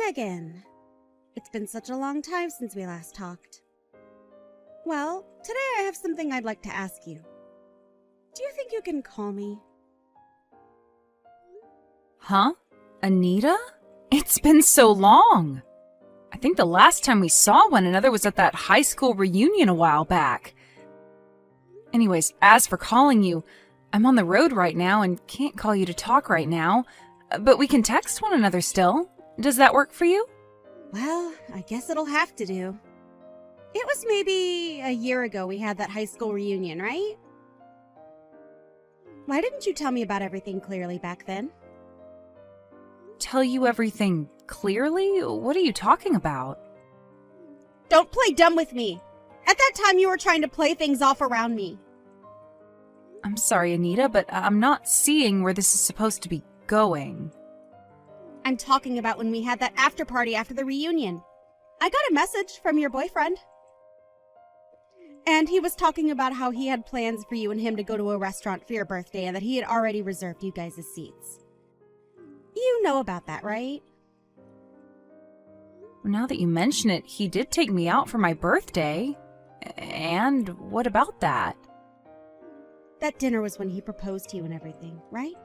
Megan, it's been such a long time since we last talked. Well, today I have something I'd like to ask you. Do you think you can call me? Huh? Anita? It's been so long. I think the last time we saw one another was at that high school reunion a while back. Anyways, as for calling you, I'm on the road right now and can't call you to talk right now, but we can text one another still. Does that work for you? Well, I guess it'll have to do. It was maybe a year ago we had that high school reunion, right? Why didn't you tell me about everything clearly back then? Tell you everything clearly? What are you talking about? Don't play dumb with me! At that time you were trying to play things off around me. I'm sorry, Anita, but I'm not seeing where this is supposed to be going. I'm talking about when we had that after party after the reunion. I got a message from your boyfriend. And he was talking about how he had plans for you and him to go to a restaurant for your birthday and that he had already reserved you guys' seats. You know about that, right? Now that you mention it, he did take me out for my birthday. And what about that? That dinner was when he proposed to you and everything, right?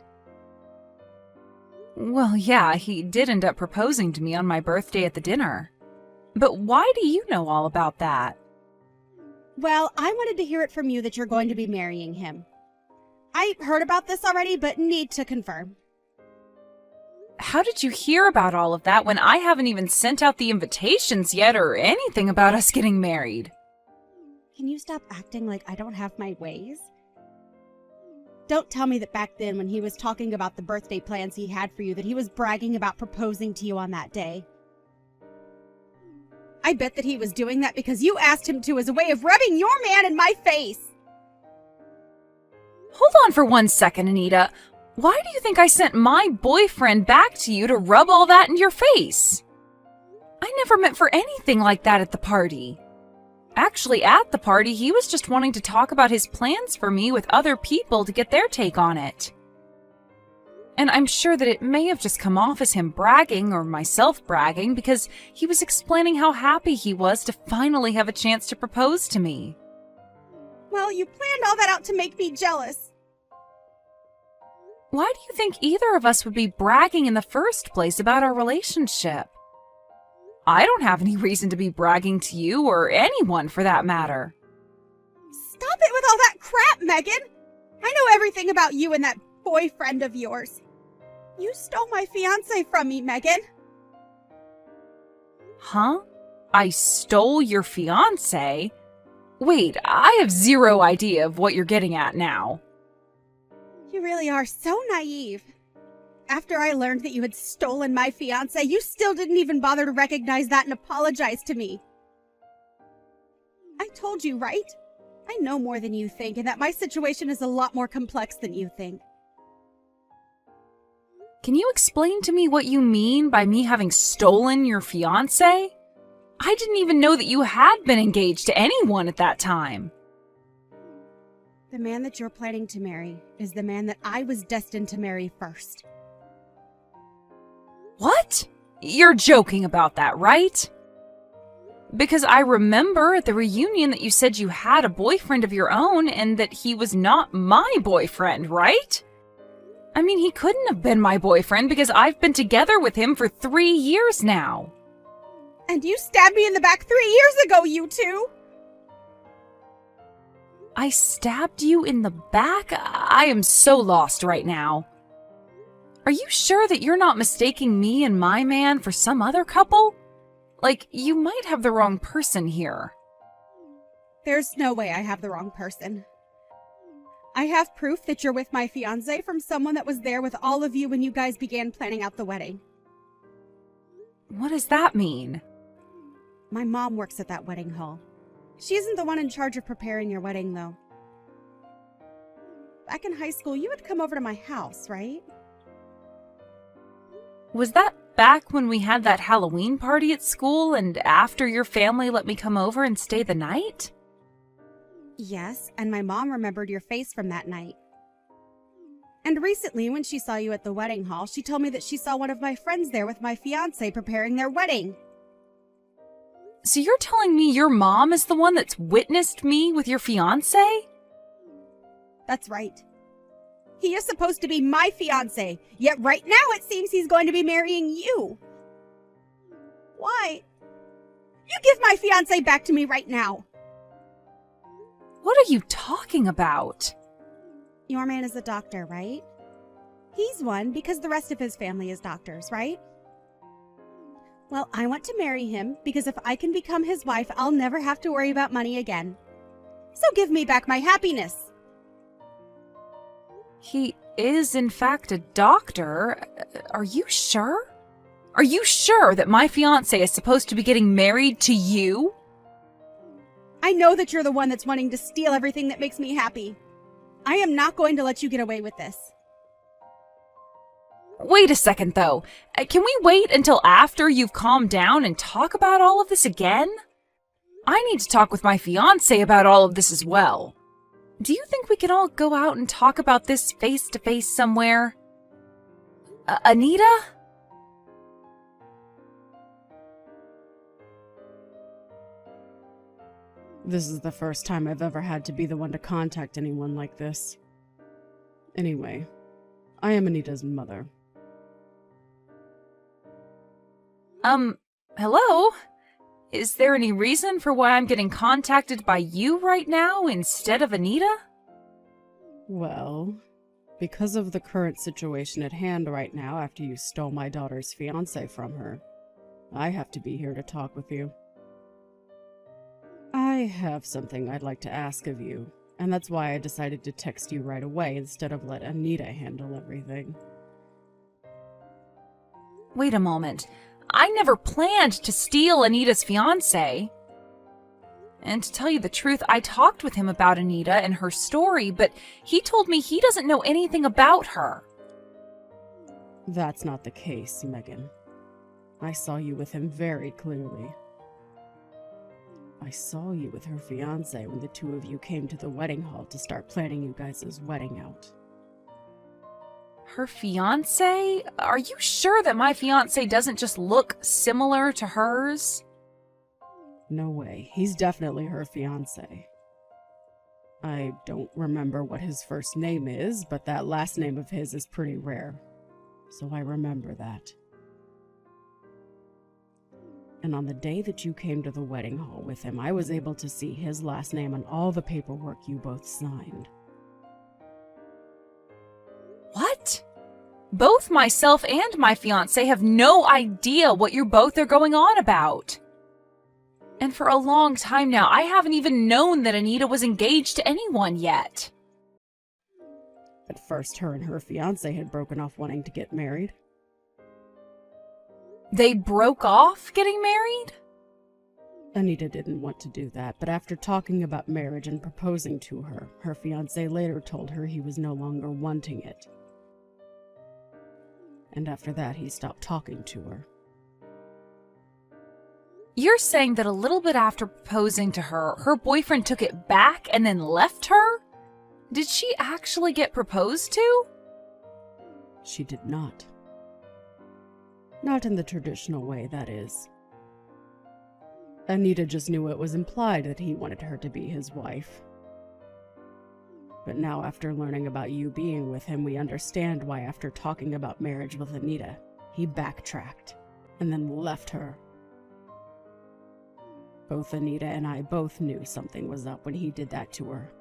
Well, yeah, he did end up proposing to me on my birthday at the dinner. But why do you know all about that? Well, I wanted to hear it from you that you're going to be marrying him. I heard about this already, but need to confirm. How did you hear about all of that when I haven't even sent out the invitations yet or anything about us getting married? Can you stop acting like I don't have my ways? Don't tell me that back then when he was talking about the birthday plans he had for you that he was bragging about proposing to you on that day. I bet that he was doing that because you asked him to as a way of rubbing your man in my face. Hold on for 1 second, Anita. Why do you think I sent my boyfriend back to you to rub all that in your face? I never meant for anything like that at the party. Actually, at the party, he was just wanting to talk about his plans for me with other people to get their take on it. And I'm sure that it may have just come off as him bragging or myself bragging because he was explaining how happy he was to finally have a chance to propose to me. Well, you planned all that out to make me jealous. Why do you think either of us would be bragging in the first place about our relationship? I don't have any reason to be bragging to you or anyone for that matter. Stop it with all that crap, Megan! I know everything about you and that boyfriend of yours. You stole my fiancé from me, Megan. Huh? I stole your fiancé? Wait, I have zero idea of what you're getting at now. You really are so naive. After I learned that you had stolen my fiancé, you still didn't even bother to recognize that and apologize to me. I told you, right? I know more than you think, and that my situation is a lot more complex than you think. Can you explain to me what you mean by me having stolen your fiancé? I didn't even know that you had been engaged to anyone at that time. The man that you're planning to marry is the man that I was destined to marry first. What? You're joking about that, right? Because I remember at the reunion that you said you had a boyfriend of your own and that he was not my boyfriend, right? I mean, he couldn't have been my boyfriend because I've been together with him for 3 years now. And you stabbed me in the back 3 years ago, you two! I stabbed you in the back? I am so lost right now. Are you sure that you're not mistaking me and my man for some other couple? Like, you might have the wrong person here. There's no way I have the wrong person. I have proof that you're with my fiancé from someone that was there with all of you when you guys began planning out the wedding. What does that mean? My mom works at that wedding hall. She isn't the one in charge of preparing your wedding, though. Back in high school, you would come over to my house, right? Was that back when we had that Halloween party at school and after your family let me come over and stay the night? Yes, and my mom remembered your face from that night. And recently, when she saw you at the wedding hall, she told me that she saw one of my friends there with my fiancé preparing their wedding. So you're telling me your mom is the one that's witnessed me with your fiancé? That's right. He is supposed to be my fiancé, yet right now it seems he's going to be marrying you. Why? You give my fiancé back to me right now. What are you talking about? Your man is a doctor, right? He's one because the rest of his family is doctors, right? Well, I want to marry him because if I can become his wife, I'll never have to worry about money again. So give me back my happiness. He is, in fact, a doctor. Are you sure? Are you sure that my fiancé is supposed to be getting married to you? I know that you're the one that's wanting to steal everything that makes me happy. I am not going to let you get away with this. Wait a second, though. Can we wait until after you've calmed down and talk about all of this again? I need to talk with my fiancé about all of this as well. Do you think we can all go out and talk about this face-to-face somewhere? Anita? This is the first time I've ever had to be the one to contact anyone like this. Anyway, I am Anita's mother. Hello? Is there any reason for why I'm getting contacted by you right now instead of Anita? Well, because of the current situation at hand right now after you stole my daughter's fiancé from her, I have to be here to talk with you. I have something I'd like to ask of you, and that's why I decided to text you right away instead of let Anita handle everything. Wait a moment. I never planned to steal Anita's fiancé. And to tell you the truth, I talked with him about Anita and her story, but he told me he doesn't know anything about her. That's not the case, Megan. I saw you with him very clearly. I saw you with her fiancé when the two of you came to the wedding hall to start planning you guys' wedding out. Her fiancé? Are you sure that my fiancé doesn't just look similar to hers? No way. He's definitely her fiancé. I don't remember what his first name is, but that last name of his is pretty rare. So I remember that. And on the day that you came to the wedding hall with him, I was able to see his last name on all the paperwork you both signed. What? Both myself and my fiancé have no idea what you both are going on about. And for a long time now, I haven't even known that Anita was engaged to anyone yet. At first, her and her fiancé had broken off wanting to get married. They broke off getting married? Anita didn't want to do that, but after talking about marriage and proposing to her, her fiancé later told her he was no longer wanting it. And after that, he stopped talking to her. You're saying that a little bit after proposing to her, her boyfriend took it back and then left her? Did she actually get proposed to? She did not. Not in the traditional way, that is. Anita just knew it was implied that he wanted her to be his wife. But now, after learning about you being with him, we understand why after talking about marriage with Anita, he backtracked and then left her. Both Anita and I both knew something was up when he did that to her,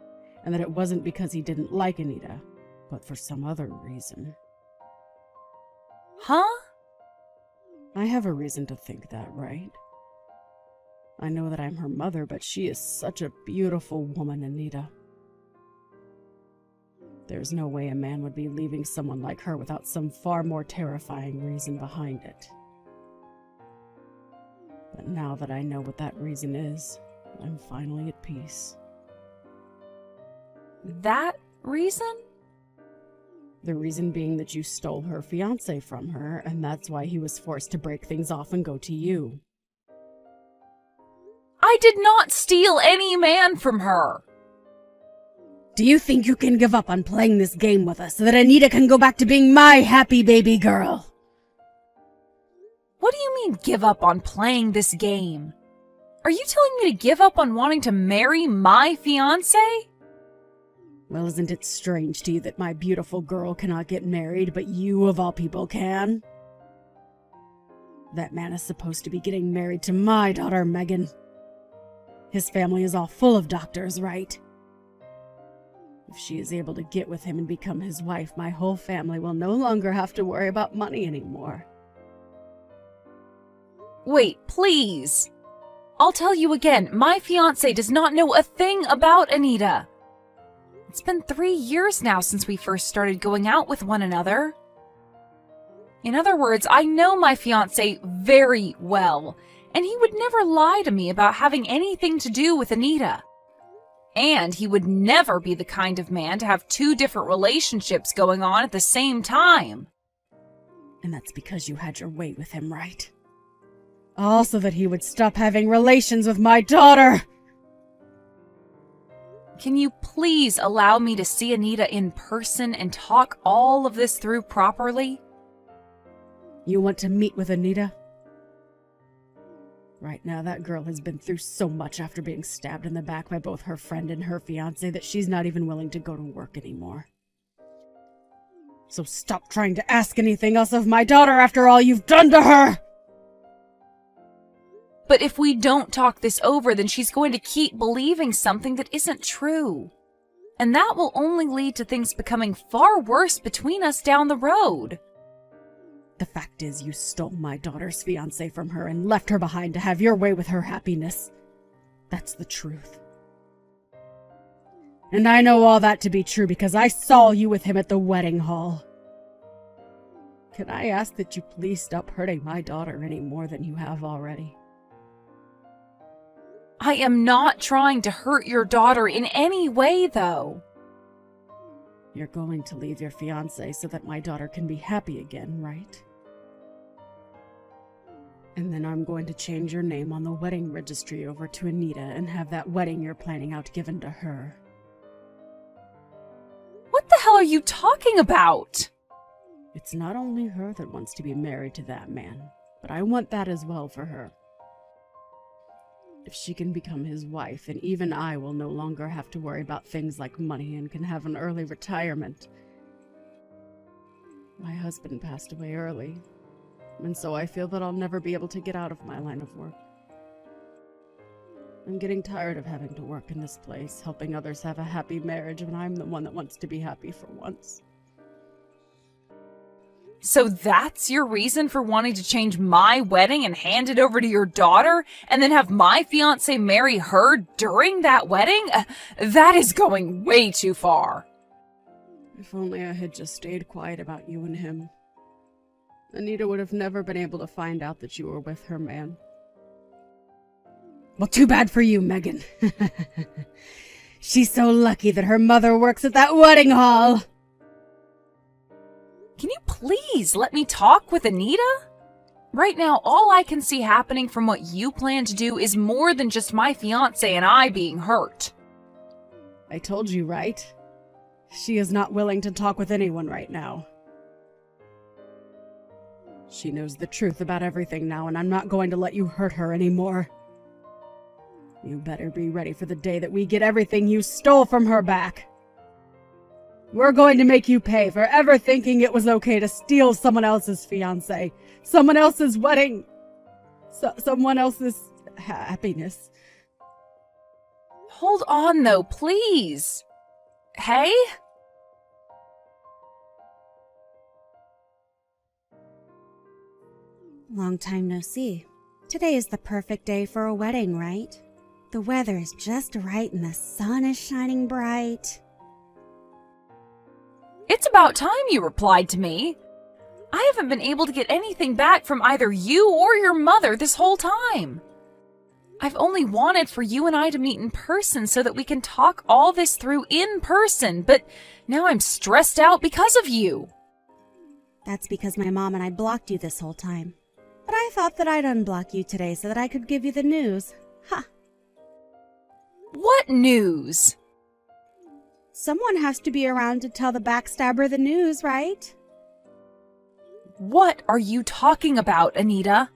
and that it wasn't because he didn't like Anita, but for some other reason. Huh? I have a reason to think that, right? I know that I'm her mother, but she is such a beautiful woman, Anita. There's no way a man would be leaving someone like her without some far more terrifying reason behind it. But now that I know what that reason is, I'm finally at peace. That reason? The reason being that you stole her fiancé from her, and that's why he was forced to break things off and go to you. I did not steal any man from her. Do you think you can give up on playing this game with us so that Anita can go back to being my happy baby girl? What do you mean, give up on playing this game? Are you telling me to give up on wanting to marry my fiancé? Well, isn't it strange to you that my beautiful girl cannot get married, but you, of all people, can? That man is supposed to be getting married to my daughter, Megan. His family is all full of doctors, right? If she is able to get with him and become his wife, my whole family will no longer have to worry about money anymore. Wait, please. I'll tell you again, my fiancé does not know a thing about Anita. It's been 3 years now since we first started going out with one another. In other words, I know my fiancé very well, and he would never lie to me about having anything to do with Anita. And he would never be the kind of man to have 2 different relationships going on at the same time. And that's because you had your way with him, right? Also that he would stop having relations with my daughter! Can you please allow me to see Anita in person and talk all of this through properly? You want to meet with Anita? Right now, that girl has been through so much after being stabbed in the back by both her friend and her fiancé that she's not even willing to go to work anymore. So stop trying to ask anything else of my daughter after all you've done to her! But if we don't talk this over, then she's going to keep believing something that isn't true. And that will only lead to things becoming far worse between us down the road. The fact is, you stole my daughter's fiancé from her and left her behind to have your way with her happiness. That's the truth. And I know all that to be true because I saw you with him at the wedding hall. Can I ask that you please stop hurting my daughter any more than you have already? I am not trying to hurt your daughter in any way, though. You're going to leave your fiancé so that my daughter can be happy again, right? And then I'm going to change your name on the wedding registry over to Anita and have that wedding you're planning out given to her. What the hell are you talking about? It's not only her that wants to be married to that man, but I want that as well for her. If she can become his wife, and even I will no longer have to worry about things like money and can have an early retirement. My husband passed away early, and so I feel that I'll never be able to get out of my line of work. I'm getting tired of having to work in this place, helping others have a happy marriage when I'm the one that wants to be happy for once. So that's your reason for wanting to change my wedding and hand it over to your daughter, and then have my fiancé marry her during that wedding? That is going way too far. If only I had just stayed quiet about you and him. Anita would have never been able to find out that you were with her man. Well, too bad for you, Megan. She's so lucky that her mother works at that wedding hall. Can you please let me talk with Anita? Right now, all I can see happening from what you plan to do is more than just my fiancé and I being hurt. I told you, right? She is not willing to talk with anyone right now. She knows the truth about everything now, and I'm not going to let you hurt her anymore. You better be ready for the day that we get everything you stole from her back. We're going to make you pay for ever thinking it was okay to steal someone else's fiancé, someone else's wedding, someone else's happiness. Hold on, though, please. Hey? Long time no see. Today is the perfect day for a wedding, right? The weather is just right and the sun is shining bright. It's about time you replied to me. I haven't been able to get anything back from either you or your mother this whole time. I've only wanted for you and I to meet in person so that we can talk all this through in person, but now I'm stressed out because of you. That's because my mom and I blocked you this whole time. But I thought that I'd unblock you today so that I could give you the news. Ha! What news? Someone has to be around to tell the backstabber the news, right? What are you talking about, Anita?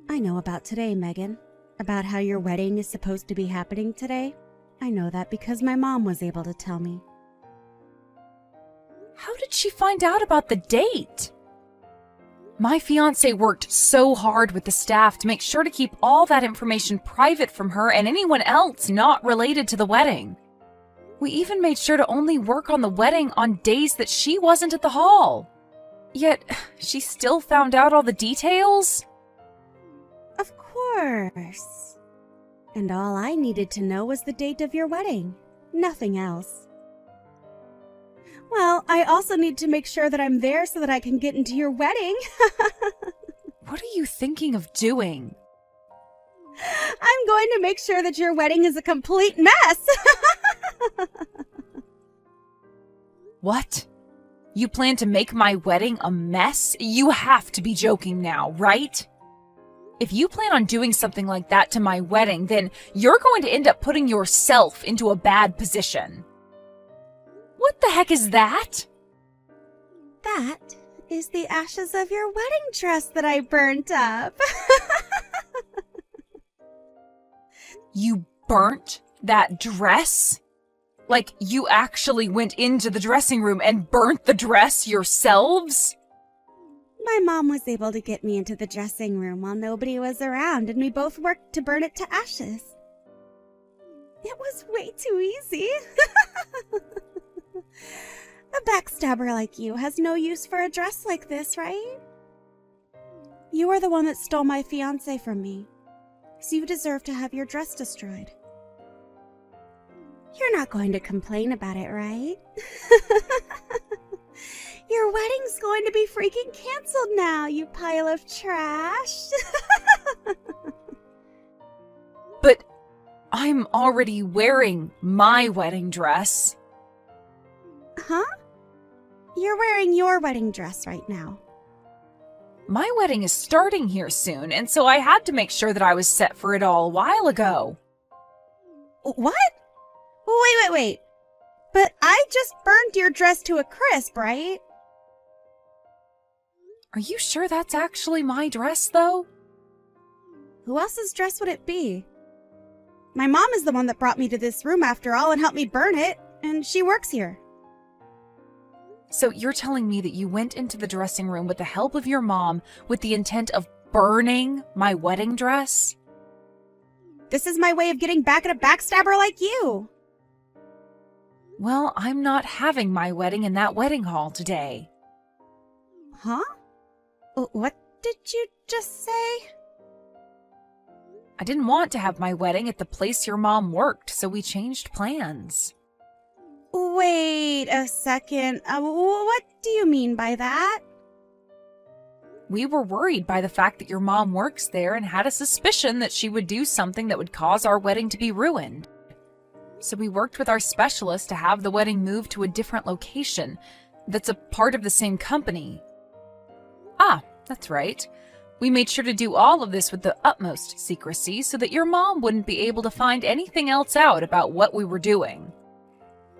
I know about today, Megan. About how your wedding is supposed to be happening today. I know that because my mom was able to tell me. How did she find out about the date? My fiancé worked so hard with the staff to make sure to keep all that information private from her and anyone else not related to the wedding. We even made sure to only work on the wedding on days that she wasn't at the hall. Yet, she still found out all the details? Of course. And all I needed to know was the date of your wedding. Nothing else. Well, I also need to make sure that I'm there so that I can get into your wedding. What are you thinking of doing? I'm going to make sure that your wedding is a complete mess. What? You plan to make my wedding a mess? You have to be joking now, right? If you plan on doing something like that to my wedding, then you're going to end up putting yourself into a bad position. What the heck is that? That is the ashes of your wedding dress that I burnt up. You burnt that dress? Like you actually went into the dressing room and burnt the dress yourselves? My mom was able to get me into the dressing room while nobody was around, and we both worked to burn it to ashes. It was way too easy. A backstabber like you has no use for a dress like this, right? You are the one that stole my fiancé from me, so you deserve to have your dress destroyed. You're not going to complain about it, right? Your wedding's going to be freaking canceled now, you pile of trash. But I'm already wearing my wedding dress. Huh? You're wearing your wedding dress right now. My wedding is starting here soon, and so I had to make sure that I was set for it all a while ago. What? Wait. But I just burned your dress to a crisp, right? Are you sure that's actually my dress, though? Who else's dress would it be? My mom is the one that brought me to this room after all and helped me burn it, and she works here. So you're telling me that you went into the dressing room with the help of your mom with the intent of burning my wedding dress? This is my way of getting back at a backstabber like you. Well, I'm not having my wedding in that wedding hall today. Huh? What did you just say? I didn't want to have my wedding at the place your mom worked, so we changed plans. Wait a second. What do you mean by that? We were worried by the fact that your mom works there and had a suspicion that she would do something that would cause our wedding to be ruined. So we worked with our specialist to have the wedding moved to a different location that's a part of the same company. Ah, that's right. We made sure to do all of this with the utmost secrecy so that your mom wouldn't be able to find anything else out about what we were doing.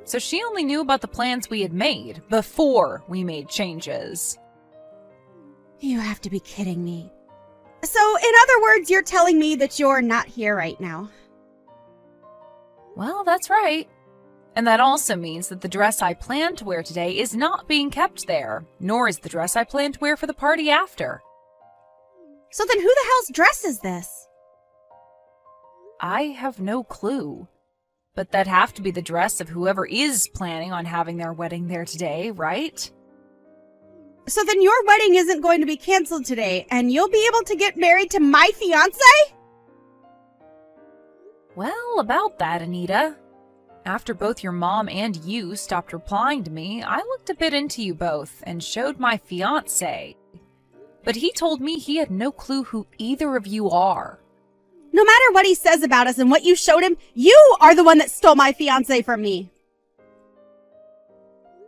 So she only knew about the plans we had made before we made changes. You have to be kidding me. So, in other words, you're telling me that you're not here right now. Well, that's right. And that also means that the dress I plan to wear today is not being kept there, nor is the dress I plan to wear for the party after. So then who the hell's dress is this? I have no clue. But that'd have to be the dress of whoever is planning on having their wedding there today, right? So then your wedding isn't going to be canceled today, and you'll be able to get married to my fiancé? Well, about that, Anita. After both your mom and you stopped replying to me, I looked a bit into you both and showed my fiancé. But he told me he had no clue who either of you are. No matter what he says about us and what you showed him, you are the one that stole my fiancé from me.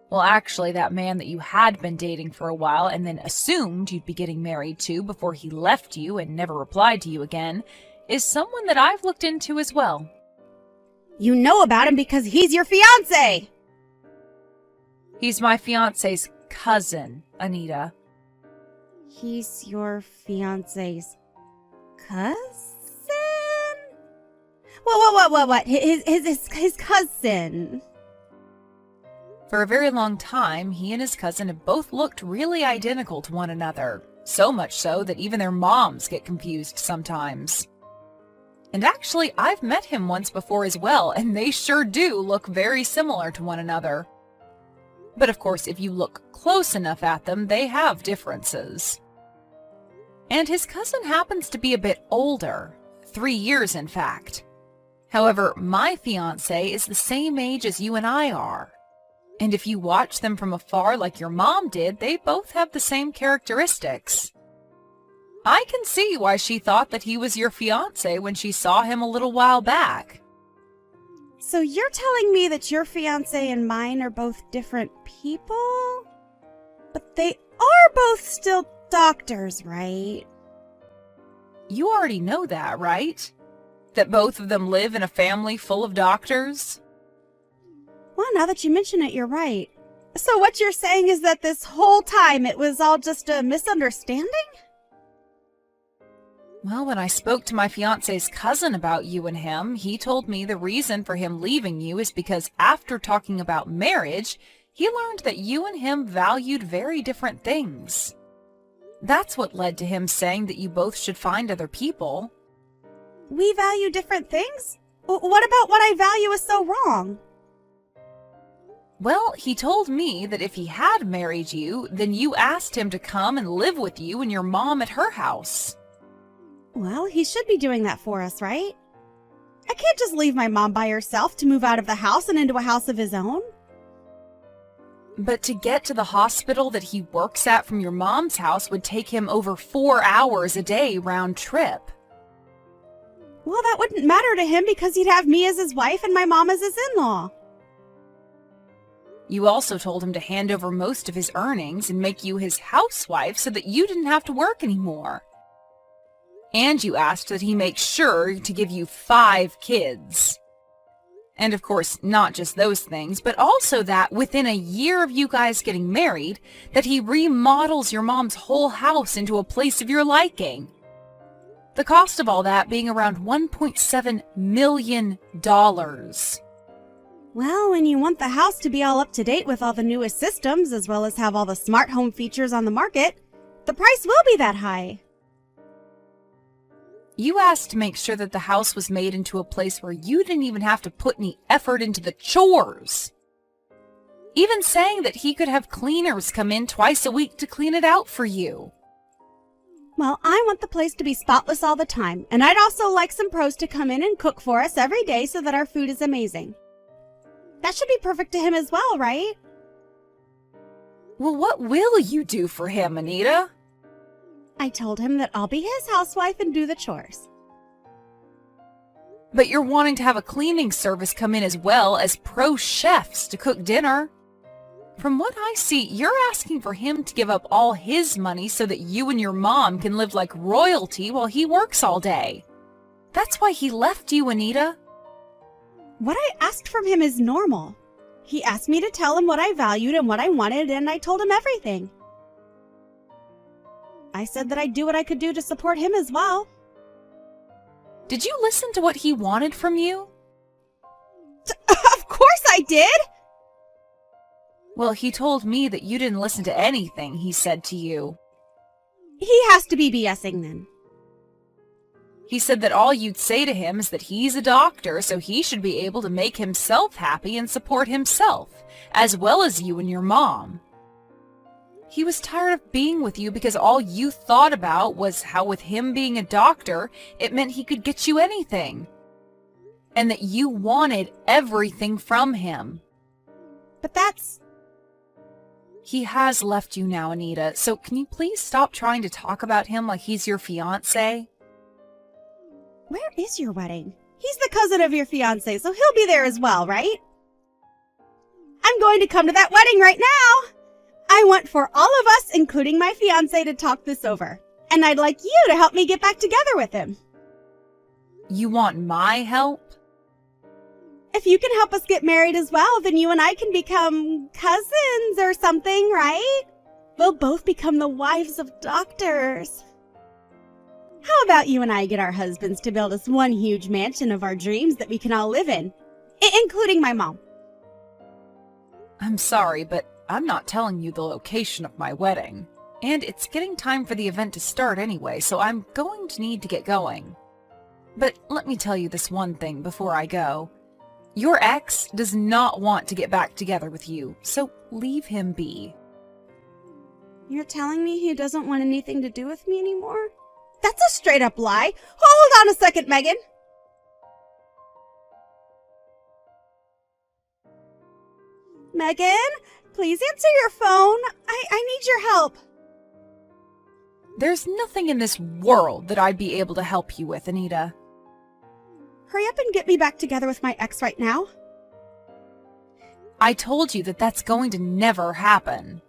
Well, actually, that man that you had been dating for a while and then assumed you'd be getting married to before he left you and never replied to you again is someone that I've looked into as well. You know about him because he's your fiancé! He's my fiancé's cousin, Anita. He's your fiancé's cousin? What? His cousin. For a very long time, he and his cousin have both looked really identical to one another. So much so that even their moms get confused sometimes. And actually, I've met him once before as well, and they sure do look very similar to one another. But of course, if you look close enough at them, they have differences. And his cousin happens to be a bit older, 3 years in fact. However, my fiancé is the same age as you and I are. And if you watch them from afar like your mom did, they both have the same characteristics. I can see why she thought that he was your fiancé when she saw him a little while back. So you're telling me that your fiancé and mine are both different people? But they are both still doctors, right? You already know that, right? That both of them live in a family full of doctors? Well, now that you mention it, you're right. So what you're saying is that this whole time it was all just a misunderstanding? Well, when I spoke to my fiancé's cousin about you and him, he told me the reason for him leaving you is because after talking about marriage, he learned that you and him valued very different things. That's what led to him saying that you both should find other people. We value different things? What about what I value is so wrong? Well, he told me that if he had married you, then you asked him to come and live with you and your mom at her house. Well, he should be doing that for us, right? I can't just leave my mom by herself to move out of the house and into a house of his own. But to get to the hospital that he works at from your mom's house would take him over 4 hours a day round trip. Well, that wouldn't matter to him because he'd have me as his wife and my mom as his in-law. You also told him to hand over most of his earnings and make you his housewife so that you didn't have to work anymore. And you asked that he make sure to give you 5 kids. And of course, not just those things, but also that within a year of you guys getting married, that he remodels your mom's whole house into a place of your liking. The cost of all that being around $1.7 million. Well, when you want the house to be all up to date with all the newest systems, as well as have all the smart home features on the market, the price will be that high. You asked to make sure that the house was made into a place where you didn't even have to put any effort into the chores. Even saying that he could have cleaners come in twice a week to clean it out for you. Well, I want the place to be spotless all the time, and I'd also like some pros to come in and cook for us every day so that our food is amazing. That should be perfect to him as well, right? Well, what will you do for him, Anita? I told him that I'll be his housewife and do the chores. But you're wanting to have a cleaning service come in as well as pro chefs to cook dinner. From what I see, you're asking for him to give up all his money so that you and your mom can live like royalty while he works all day. That's why he left you, Anita. What I asked from him is normal. He asked me to tell him what I valued and what I wanted, and I told him everything. I said that I'd do what I could do to support him as well. Did you listen to what he wanted from you? Of course I did! Well, he told me that you didn't listen to anything he said to you. He has to be BSing then. He said that all you'd say to him is that he's a doctor, so he should be able to make himself happy and support himself, as well as you and your mom. He was tired of being with you because all you thought about was how with him being a doctor, it meant he could get you anything. And that you wanted everything from him. But that's... He has left you now, Anita, so can you please stop trying to talk about him like he's your fiancé? Where is your wedding? He's the cousin of your fiancé, so he'll be there as well, right? I'm going to come to that wedding right now! I want for all of us, including my fiancé, to talk this over. And I'd like you to help me get back together with him. You want my help? If you can help us get married as well, then you and I can become cousins or something, right? We'll both become the wives of doctors. How about you and I get our husbands to build us one huge mansion of our dreams that we can all live in, including my mom? I'm sorry, but I'm not telling you the location of my wedding. And it's getting time for the event to start anyway, so I'm going to need to get going. But let me tell you this one thing before I go. Your ex does not want to get back together with you, so leave him be. You're telling me he doesn't want anything to do with me anymore? That's a straight up lie. Hold on a second, Megan. Megan, please answer your phone. I need your help. There's nothing in this world that I'd be able to help you with, Anita. Hurry up and get me back together with my ex right now. I told you that that's going to never happen.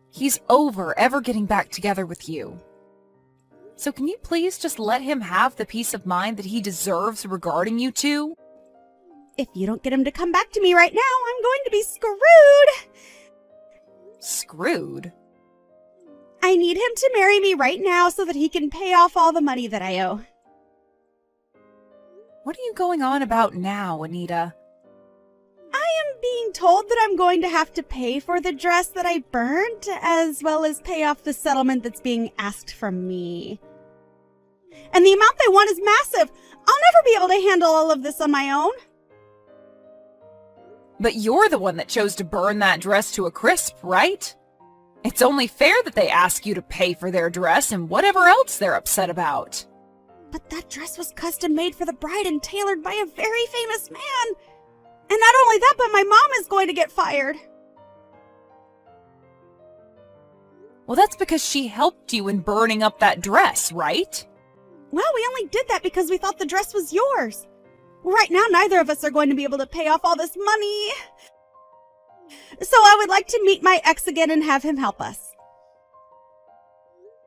He's over ever getting back together with you. So can you please just let him have the peace of mind that he deserves regarding you two? If you don't get him to come back to me right now, I'm going to be screwed. Screwed? I need him to marry me right now so that he can pay off all the money that I owe. What are you going on about now, Anita? I am being told that I'm going to have to pay for the dress that I burnt, as well as pay off the settlement that's being asked from me. And the amount they want is massive. I'll never be able to handle all of this on my own. But you're the one that chose to burn that dress to a crisp, right? It's only fair that they ask you to pay for their dress and whatever else they're upset about. But that dress was custom made for the bride and tailored by a very famous man. And not only that, but my mom is going to get fired. Well, that's because she helped you in burning up that dress, right? Well, we only did that because we thought the dress was yours. Right now, neither of us are going to be able to pay off all this money. So I would like to meet my ex again and have him help us.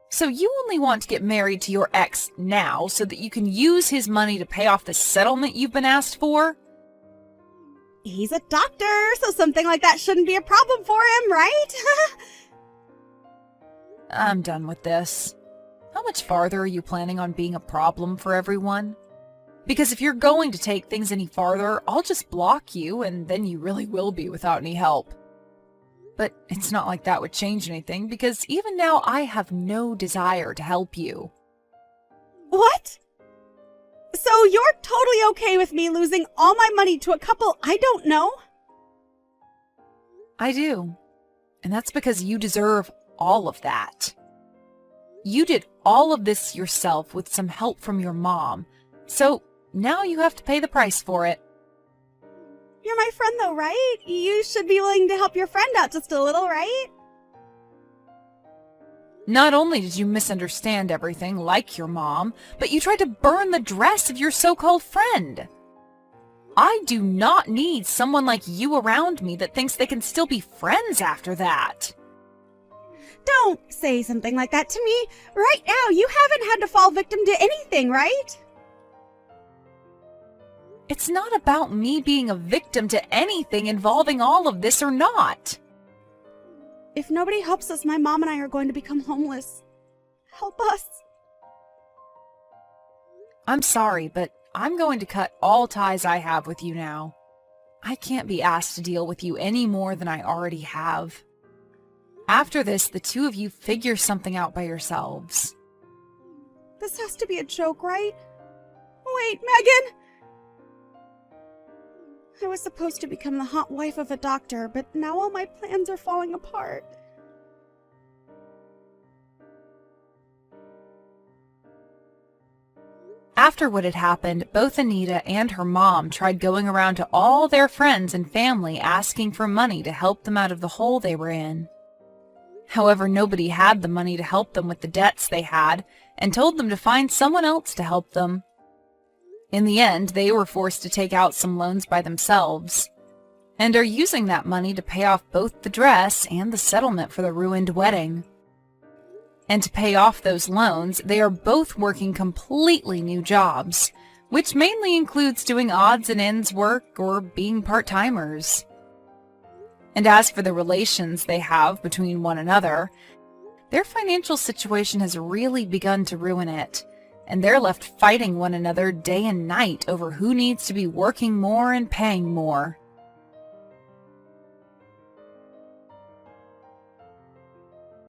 So you only want to get married to your ex now so that you can use his money to pay off the settlement you've been asked for? He's a doctor, so something like that shouldn't be a problem for him, right? I'm done with this. How much farther are you planning on being a problem for everyone? Because if you're going to take things any farther, I'll just block you, and then you really will be without any help. But it's not like that would change anything, because even now I have no desire to help you. What? So you're totally okay with me losing all my money to a couple I don't know? I do. And that's because you deserve all of that. You did all of this yourself with some help from your mom, so now you have to pay the price for it. You're my friend though, right? You should be willing to help your friend out just a little, right? Not only did you misunderstand everything like your mom, but you tried to burn the dress of your so-called friend. I do not need someone like you around me that thinks they can still be friends after that. Don't say something like that to me. Right now, you haven't had to fall victim to anything, right? It's not about me being a victim to anything involving all of this or not. If nobody helps us, my mom and I are going to become homeless. Help us. I'm sorry, but I'm going to cut all ties I have with you now. I can't be asked to deal with you any more than I already have. After this, the two of you figure something out by yourselves. This has to be a joke, right? Wait, Megan! I was supposed to become the hot wife of a doctor, but now all my plans are falling apart. After what had happened, both Anita and her mom tried going around to all their friends and family asking for money to help them out of the hole they were in. However, nobody had the money to help them with the debts they had and told them to find someone else to help them. In the end, they were forced to take out some loans by themselves, and are using that money to pay off both the dress and the settlement for the ruined wedding. And to pay off those loans, they are both working completely new jobs, which mainly includes doing odds and ends work or being part-timers. And as for the relations they have between one another, their financial situation has really begun to ruin it, and they're left fighting one another day and night over who needs to be working more and paying more.